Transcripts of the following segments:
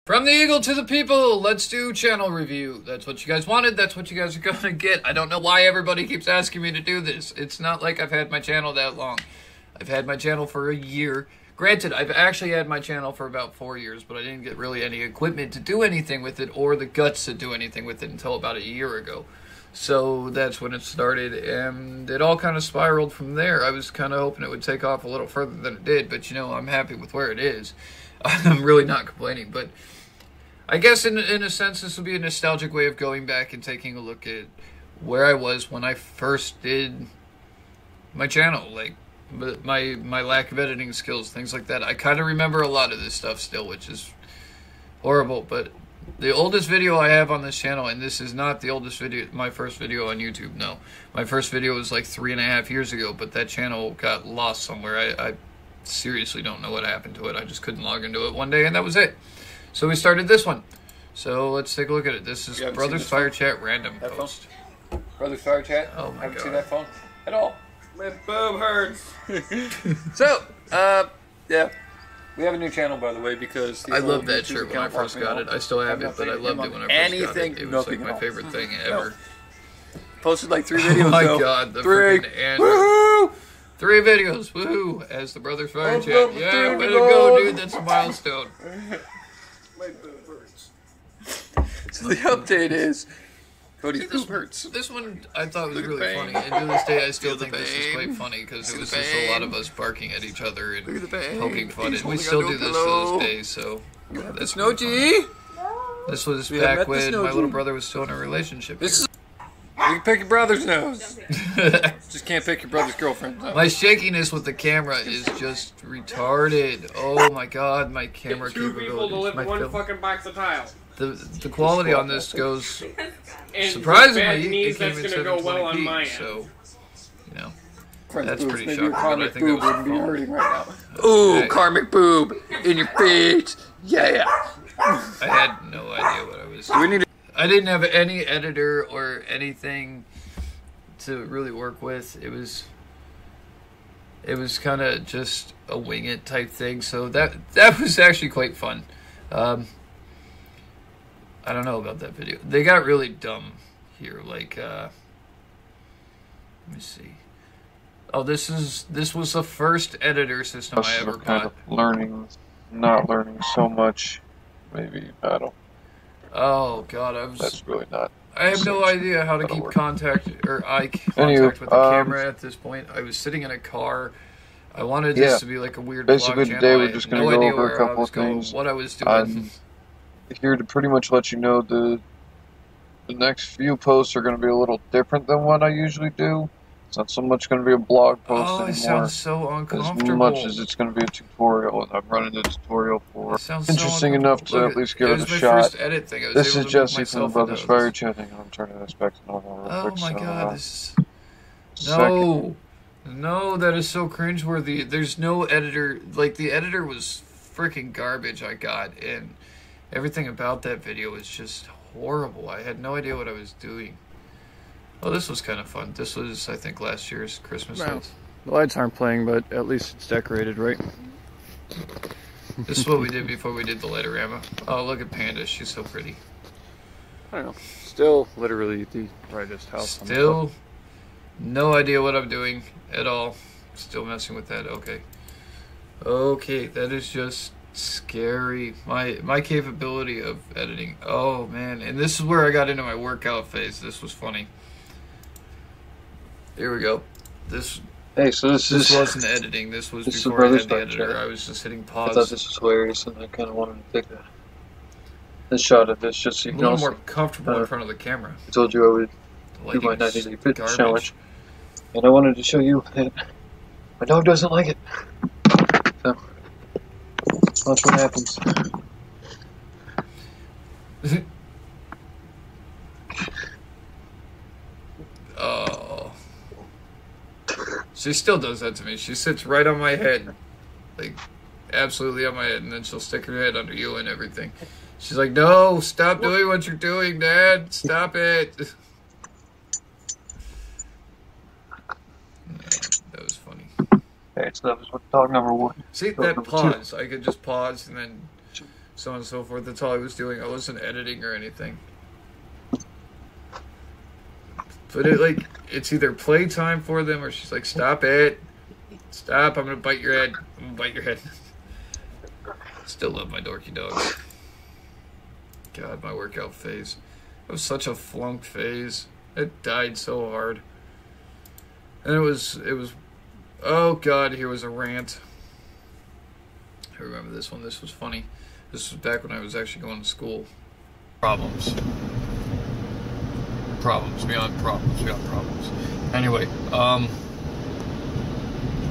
From the Eagle to the people, let's do channel review. That's what you guys wanted. That's what you guys are going to get. I don't know why everybody keeps asking me to do this. It's not like I've had my channel that long. I've had my channel for a year. Granted, I've actually had my channel for about 4 years, but I didn't get really any equipment to do anything with it or the guts to do anything with it until about a year ago. So that's when it started, and it all kind of spiraled from there. I was kind of hoping it would take off a little further than it did, but, you know, I'm happy with where it is. I'm really not complaining, but I guess in a sense this will be a nostalgic way of going back and taking a look at where I was when I first did my channel, like my lack of editing skills, things like that. I kind of remember a lot of this stuff still, which is horrible, but the oldest video I have on this channel, and this is not the oldest video, my first video on YouTube, no. My first video was like 3.5 years ago, but that channel got lost somewhere. I seriously don't know what happened to it. I just couldn't log into it one day, and that was it. So we started this one. So let's take a look at it. This is Brothers Fire Chat random post. Brothers Fire Chat? Oh my haven't God. seen that phone at all. My boob hurts. So, yeah. We have a new channel, by the way, because I loved that shirt when I first got it. I still have it, but I loved it when I first got it. It was like my favorite thing ever. Posted like 3 videos. Oh my God, the freaking Woohoo! 3 videos, woohoo, as the Brothers Fire Chat. Yeah, way to go, dude, that's a milestone. My boob hurts. So the update is Cody's boob hurts. This one I thought was really funny, and to this day I still think this is quite funny because it was just a lot of us barking at each other and poking fun, and we still do this to this day. So that's no G. This was back when my little brother was still in a relationship. This is you can pick your brother's nose. Just can't pick your brother's girlfriend. No. My shakiness with the camera is just retarded. Oh my God, my camera capabilities. 2 people to lift one fucking box of tile. The quality on this goes surprisingly. It came in 720p, so you know that's pretty shocking. But I think that was be hurting right now. Ooh, okay. Karmic boob in your face. Yeah. I had no idea what I was doing. I didn't have any editor or anything to really work with. It was kind of just a wing it type thing. So that was actually quite fun. I don't know about that video. They got really dumb here. Like, let me see. Oh, this was the first editor system I ever bought. Not learning so much. Maybe I don't. Oh God, That's really not. I have no idea how to keep contact with the camera at this point. I was sitting in a car. I wanted this to be like a weird basically vlog channel. Today we're just going to go over a couple of things. What I was doing. Here to pretty much let you know the next few posts are going to be a little different than what I usually do. It's not so much going to be a blog post anymore. It sounds so uncomfortable. As much as it's going to be a tutorial, and I'm running a tutorial for interesting enough to at least give it a shot. This is Jesse from the Brothers Fire Chat. I'm turning this back to normal real quick. Oh my God, this is... No, that is so cringeworthy. There's no editor. Like, the editor was freaking garbage I got, and everything about that video was just horrible. I had no idea what I was doing. Oh, this was kind of fun. This was, I think, last year's Christmas lights. The lights aren't playing, but at least it's decorated, right? This is what we did before we did the lightorama. Oh, look at Panda. She's so pretty. I don't know. Still, literally, the brightest house on the Still, no idea what I'm doing at all. Still messing with that. Okay. Okay, that is just scary. My capability of editing. Oh, man. And this is where I got into my workout phase. This was funny. Here we go. This wasn't editing. This was before I had the editor. I was just hitting pause. I thought this was hilarious, and I kind of wanted to take a shot of this just so you can a little more comfortable in front of the camera. I told you I would do my 90-day fitness challenge, and I wanted to show you that my dog doesn't like it. So watch what happens. Oh. She still does that to me. She sits right on my head. Like, absolutely on my head. And then she'll stick her head under you and everything. She's like, no, stop doing what you're doing, Dad. Stop it. That was funny. Okay, so that was dog number 1. See, that pause. I could just pause and then so on and so forth. That's all I was doing. I wasn't editing or anything. But it's either playtime for them or she's like, stop it. Stop, I'm gonna bite your head. I'm gonna bite your head. Still love my dorky dogs. God, my workout phase. It was such a flunk phase. It died so hard. And it was, oh God, here was a rant. I remember this one. This was funny. This was back when I was actually going to school. Problems. Problems beyond problems beyond problems. Anyway,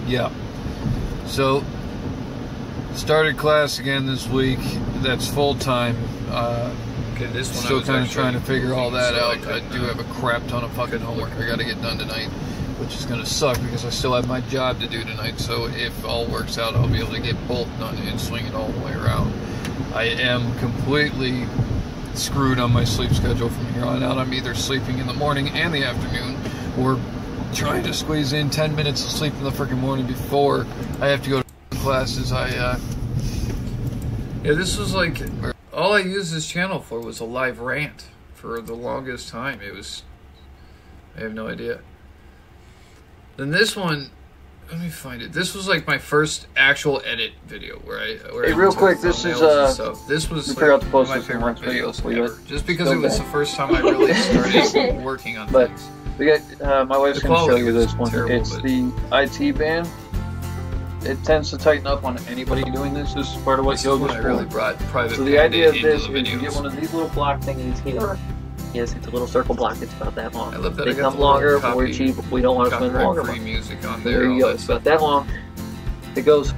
yeah. So, started class again this week. That's full time. Okay, this one still kind of trying to figure all that out. I do have a crap ton of fucking homework I got to get done tonight, which is going to suck because I still have my job to do tonight. So if all works out, I'll be able to get both done and swing it all the way around. I am completely screwed on my sleep schedule from here on out. I'm either sleeping in the morning and the afternoon, or trying to squeeze in 10 minutes of sleep in the freaking morning before I have to go to classes. Yeah, this was like, all I used this channel for was a live rant for the longest time. It was, I have no idea. Then this one, let me find it. This was like my first actual edit video where I hey, real quick, this is this was like one of my favorite videos ever. Just because it was the first time I really started working on things. We got my wife's going to show you this one. It's the IT band. It tends to tighten up on anybody doing this. This is part of what yoga's for. I really brought private. So the idea of this is you get one of these little block thingies here. Yes, it's a little circle block. It's about that long. I love that they come longer, more cheap. We don't want to spend longer. Free music on there you go. It's about that long. It goes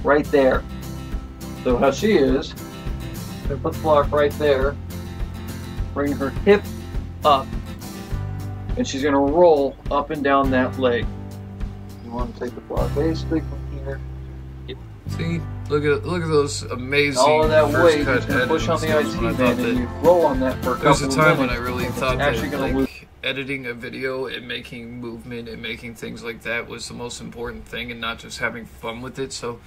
right there. So how she is, I put the block right there, bring her hip up, and she's going to roll up and down that leg. You want to take the block basically from here. See, look at those amazing. All of that weight is going to push on the IT band, and you roll on that for a couple of minutes. There's a time when I really thought that like, editing a video and making movement and making things like that was the most important thing, and not just having fun with it. So,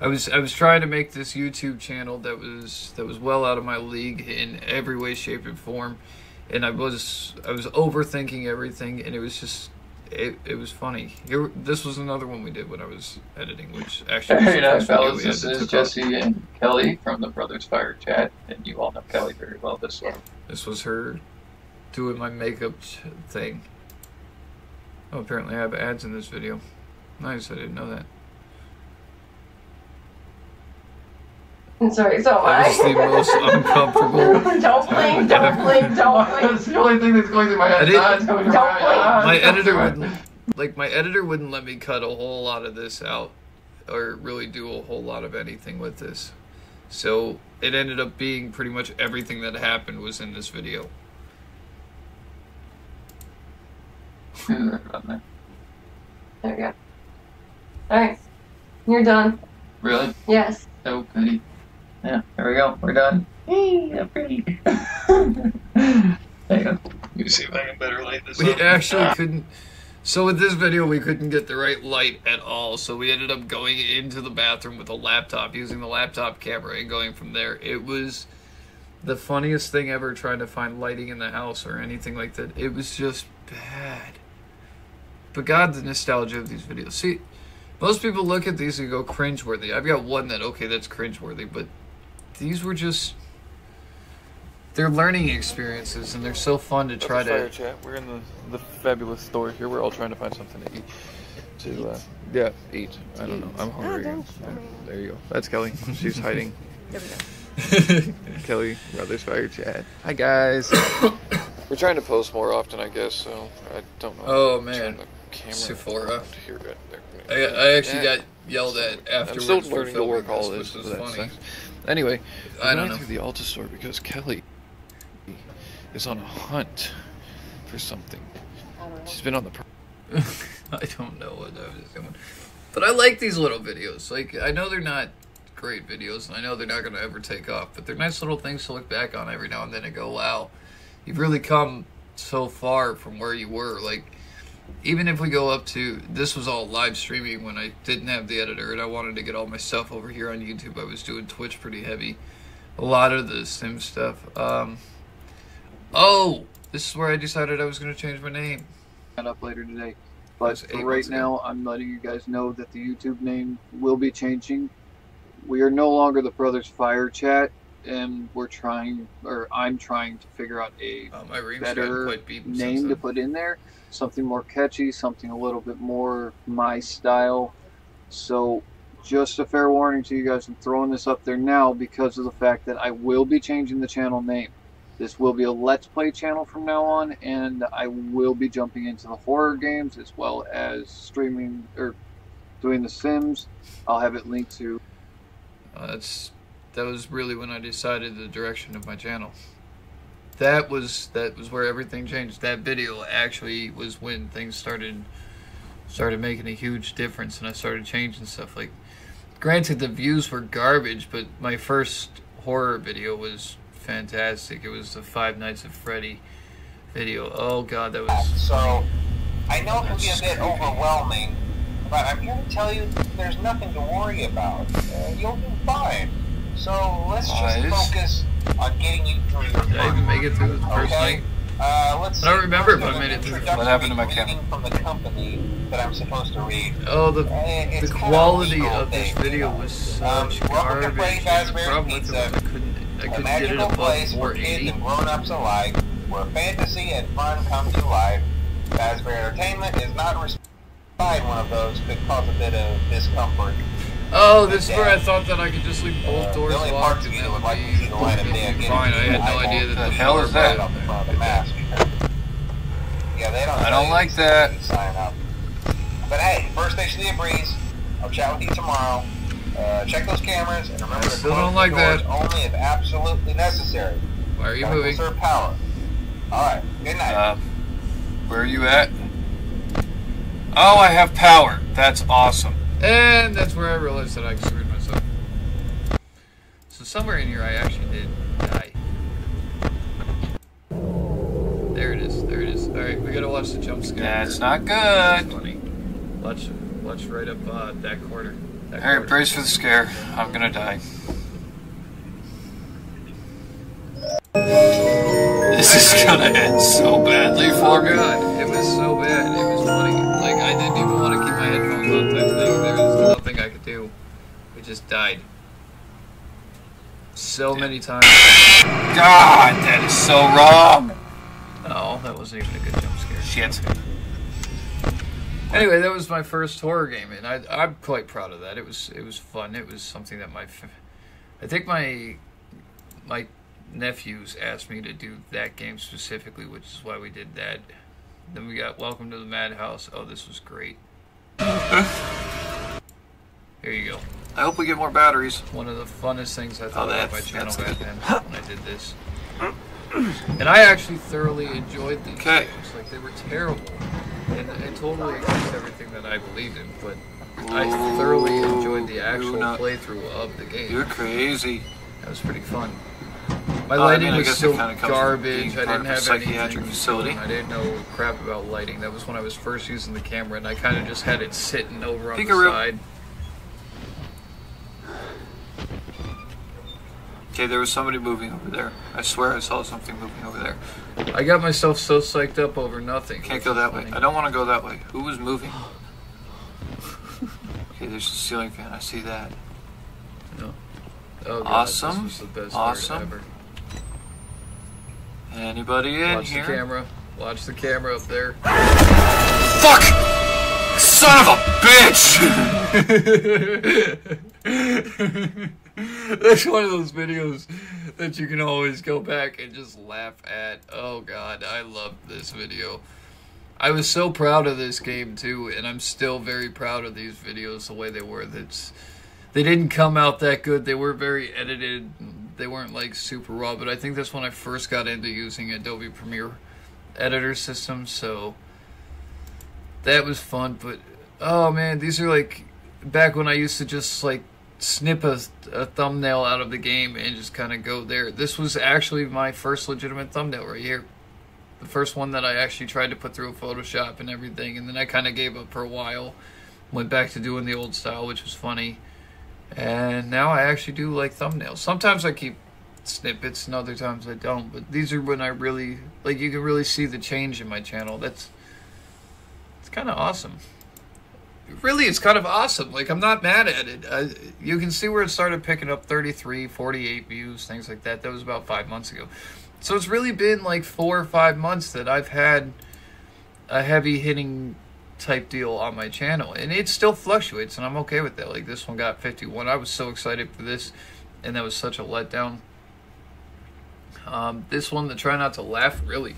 I was trying to make this YouTube channel that was well out of my league in every way, shape, and form, and I was overthinking everything, and it was just. It was funny. This was another one we did when I was editing, which actually was the first video we had. This is Jesse and Kelly from the Brothers Fire Chat, and you all know Kelly very well. This was her doing my makeup thing. Oh, apparently I have ads in this video. Nice, I didn't know that. I'm sorry, so that was the most uncomfortable. Don't blame. That's the only thing that's going through my head. My editor wouldn't let me cut a whole lot of this out, or really do a whole lot of anything with this. So it ended up being pretty much everything that happened was in this video. There we go. Alright. You're done. Really? Yes. So pretty. Yeah, there we go. We're done. Yeah, pretty. There you go. Let me see if I can better light this up. We actually couldn't. So with this video, we couldn't get the right light at all. So we ended up going into the bathroom with a laptop, using the laptop camera, and going from there. It was the funniest thing ever trying to find lighting in the house or anything like that. It was just bad. But God, the nostalgia of these videos. See, most people look at these and go cringeworthy. I've got one that, okay, that's cringeworthy, but these were just, they're learning experiences, and they're so fun to try to... Fire chat. We're in the fabulous store here. We're all trying to find something to eat. Eat. I don't know. I'm hungry. There you go. That's Kelly. She's hiding. There we go. Kelly, Brothers Fire Chat. Hi, guys. We're trying to post more often, I guess, so I don't know. Oh, man. Sephora. I actually got yelled at afterwards. I'm still learning to work all this, which is funny. Anyway, I don't know. Through the Ulta store because Kelly is on a hunt for something. She's been on the. I don't know what I was doing, but I like these little videos. Like, I know they're not great videos, and I know they're not going to ever take off, but they're nice little things to look back on every now and then and go, "Wow, you've really come so far from where you were." Like, even if we go up to, this was all live streaming when I didn't have the editor and I wanted to get all my stuff over here on YouTube. I was doing Twitch pretty heavy. A lot of the Sim stuff. Oh, this is where I decided I was going to change my name. Up later today. But for right now, I'm letting you guys know that the YouTube name will be changing. We are no longer the Brothers Fire Chat, and we're trying, or I'm trying to figure out a better name to put in there. Something more catchy, something a little bit more my style. So just a fair warning to you guys, I'm throwing this up there now because of the fact that I will be changing the channel name. This will be a Let's Play channel from now on, and I will be jumping into the horror games as well as streaming or doing the Sims. I'll have it linked to. That was really when I decided the direction of my channel. That was where everything changed. That video actually was when things started making a huge difference, and I started changing stuff. Like, granted, the views were garbage, but my first horror video was fantastic. It was the Five Nights at Freddy video. Oh god, that was... So, I know it can be a bit overwhelming, but I'm here to tell you there's nothing to worry about. You'll do fine. So, let's just focus on getting you through your Did I even make it through the first night? Let's I don't remember if I made it through. What happened to my camera? From the company that I'm supposed to read. Oh, the quality of this video was such garbage. The problem with it was I couldn't get it above 480. And grown-ups alike, where fantasy and fun come to life. Fazbear Entertainment is not responsible. One of those could cause a bit of discomfort. Oh, this is where I thought that I could just leave both doors locked and that would be fine. I had no idea that the hell is that? Yeah, they don't. I don't like that. Sign up. But hey, first station of the breeze. I'll chat with you tomorrow. Check those cameras and remember to still don't like that. Only if absolutely necessary. Why are you moving? Conserve power. All right. Good night. Where are you at? Oh, I have power. That's awesome. And that's where I realized that I screwed myself. So somewhere in here I actually did die. There it is. There it is. All right, we gotta watch the jump scare. That's not good. That's funny. Watch right up that corner. All right, brace for the scare. I'm gonna die. This is gonna end so badly for me. Oh god, it was so bad. It was funny. Like, I didn't even want to keep my headphones on type thing. There was nothing I could do. We just died. So many times. God, that is so wrong. No, that wasn't even a good jump scare. Shit. Anyway, that was my first horror game, and I'm quite proud of that. It was fun. It was something that I think my nephews asked me to do that game specifically, which is why we did that. Then we got Welcome to the Madhouse. Oh, this was great. Here you go. I hope we get more batteries. One of the funnest things I thought about my channel back then when I did this. And I actually thoroughly enjoyed these games. Like, they were terrible. And it totally against everything that I believed in, but I thoroughly enjoyed the actual playthrough of the game. You're crazy. That was pretty fun. My lighting was still garbage. I didn't have psychiatric facility. I didn't know crap about lighting. That was when I was first using the camera, and I kind of just had it sitting over on the side. Okay, there was somebody moving over there. I swear I saw something moving over there. I got myself so psyched up over nothing. Can't go that way. I don't want to go that way. Who was moving? Okay, there's a ceiling fan. I see that. No. Oh, God, awesome. This was the best awesome. part ever. Anybody in Watch here? Watch the camera. Watch the camera up there. Fuck! Son of a bitch! That's one of those videos that you can always go back and just laugh at. Oh god, I love this video. I was so proud of this game too, and I'm still very proud of these videos the way they were. They didn't come out that good. They were very edited. They weren't like super raw, but I think that's when I first got into using Adobe Premiere editor system, so that was fun. But oh man, these are like back when I used to just like snip a thumbnail out of the game and just kind of go there. This was actually my first legitimate thumbnail right here. The first one that I actually tried to put through Photoshop and everything, and then I kind of gave up for a while. Went back to doing the old style, which was funny. And now I actually do like thumbnails. Sometimes I keep snippets and other times I don't, but these are when I really, like, you can really see the change in my channel. It's kind of awesome. Really, it's kind of awesome. Like, I'm not mad at it. You can see where it started picking up 33, 48 views, things like that. That was about 5 months ago. So it's really been like 4 or 5 months that I've had a heavy hitting type deal on my channel, and it still fluctuates, and I'm okay with that. Like, this one got 51. I was so excited for this, and that was such a letdown. This one, the Try Not to Laugh, really,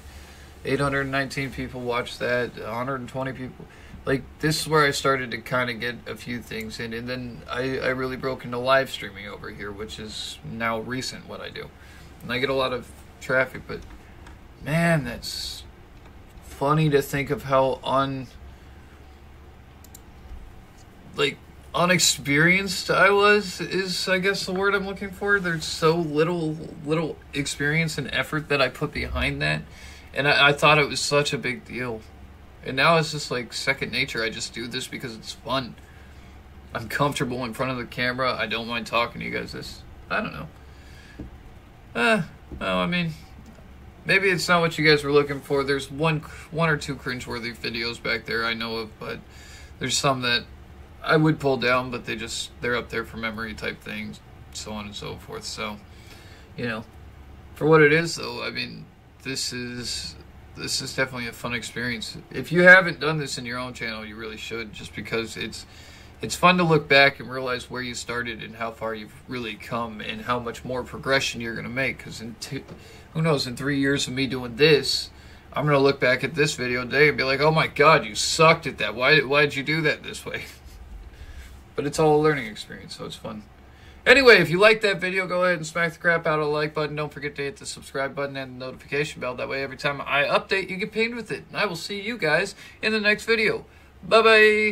819 people watched that, 120 people. Like, this is where I started to kind of get a few things in, and then I really broke into live streaming over here, which is now recent what I do, and I get a lot of traffic. But man, that's funny to think of how unexperienced I was, is I guess the word I'm looking for. There's so little experience and effort that I put behind that, and I thought it was such a big deal, and now it's just like second nature. I just do this because it's fun. I'm comfortable in front of the camera. I don't mind talking to you guys. I don't know. Well, I mean, maybe it's not what you guys were looking for. There's one or two cringeworthy videos back there I know of, but there's some that I would pull down, but they're up there for memory type things, so on and so forth. So, you know, for what it is, though, I mean, this is definitely a fun experience. If you haven't done this in your own channel, you really should, just because it's fun to look back and realize where you started and how far you've really come and how much more progression you're going to make. Because who knows, in 3 years of me doing this, I'm going to look back at this video today and be like, oh my God, you sucked at that. Why did you do that this way? But it's all a learning experience, so it's fun. Anyway, if you liked that video, go ahead and smack the crap out of the like button. Don't forget to hit the subscribe button and the notification bell. That way, every time I update, you get pinged with it. And I will see you guys in the next video. Bye-bye.